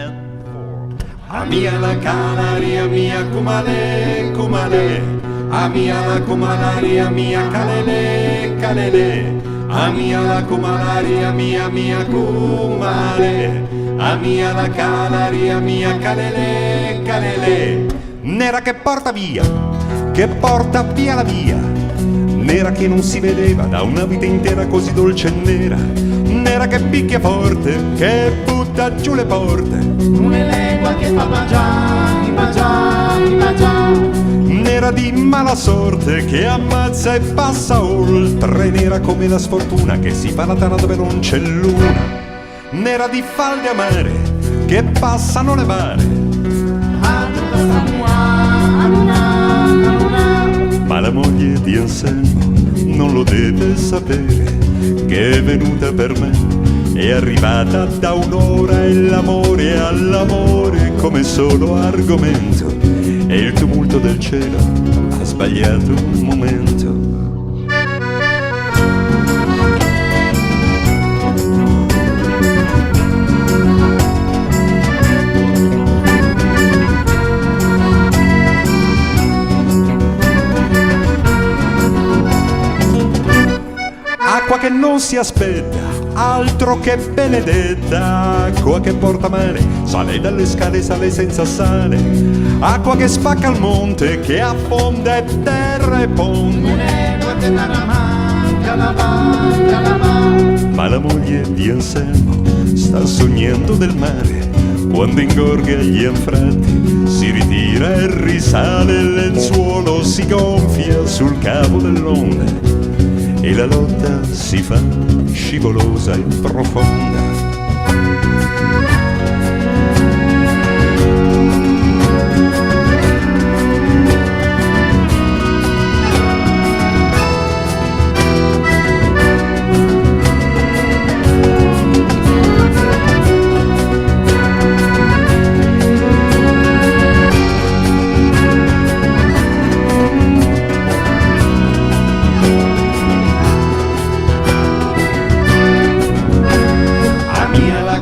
and four. Amia la canaria mia cumale, cumale. Amia la cumalaria mia calele, calele. Amia la cumalaria mia, mia cumale. Amia la canaria mia calele, calele. Nera che porta via la via. Nera che non si vedeva da una vita intera così dolce e nera. Nera che picchia forte, che butta giù le porte. Una lingua che fa baciare, baciare, baciare. Nera di mala sorte che ammazza e passa oltre. Nera come la sfortuna che si fa la tana dove non c'è luna. Nera di falde amare che passano le bare. Ma la moglie di Anselmo non lo deve sapere che è venuta per me, è arrivata da un'ora e l'amore all'amore come solo argomento, e il tumulto del cielo ha sbagliato un momento. Acqua che non si aspetta, altro che benedetta. Acqua che porta male, sale dalle scale, sale senza sale. Acqua che spacca il monte, che affonda e terra e ponte. Ma la moglie di Anselmo sta sognando del mare, quando ingorga gli anfratti, si ritira e risale, il lenzuolo si gonfia sul cavo dell'onda e la lotta si fa scivolosa e profonda.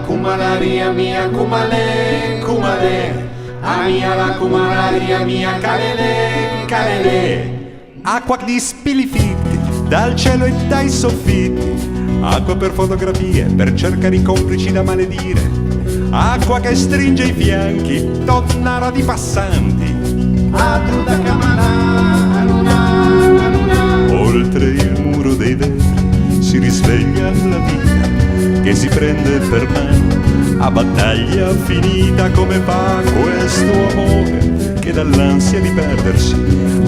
Cumalaria mia cumale, cumale. Amia la cumalaria mia calele, calele. Acqua di spilifitti dal cielo e dai soffitti. Acqua per fotografie, per cercare i complici da maledire. Acqua che stringe i fianchi, tonnara di passanti. Atruda camana, luna, luna. Oltre il muro dei vetri si risveglia la vita che si prende per mano a battaglia finita. Come fa questo amore che dall'ansia di perdersi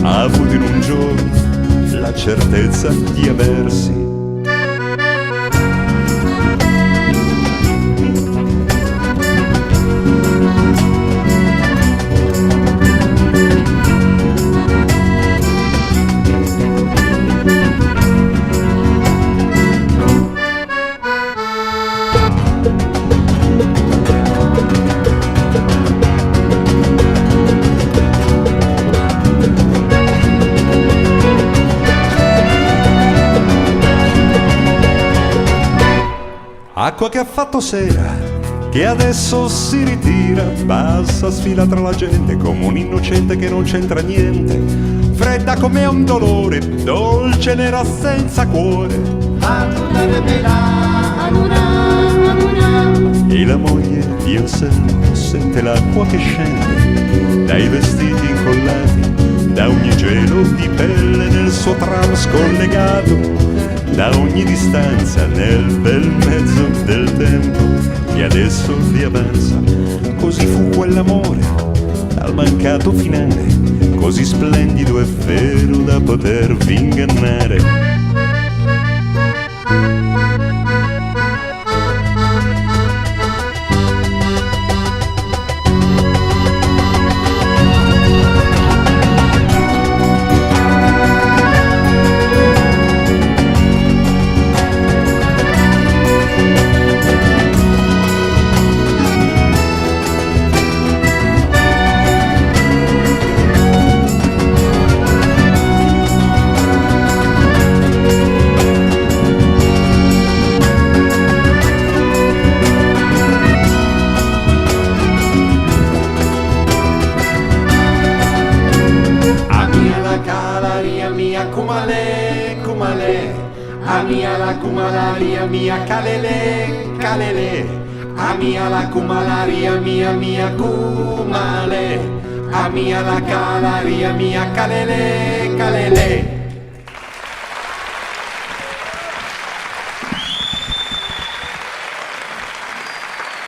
ha avuto in un giorno la certezza di aversi. Acqua che ha fatto sera, che adesso si ritira, passa, sfila tra la gente come un innocente che non c'entra niente. Fredda come un dolore, dolce nera senza cuore. E la moglie di Anselmo sente l'acqua che scende dai vestiti incollati, da ogni gelo di pelle nel suo tram scollegato, da ogni distanza nel bel mezzo del tempo che adesso vi avanza. Così fu quell'amore al mancato finale, così splendido e vero da potervi ingannare. kumale, kumale. Ami ala kumalaria mia kalele, kalele. Ami ala kumalaria mia kumale. Ami ala kalaria mia kalele, kalele.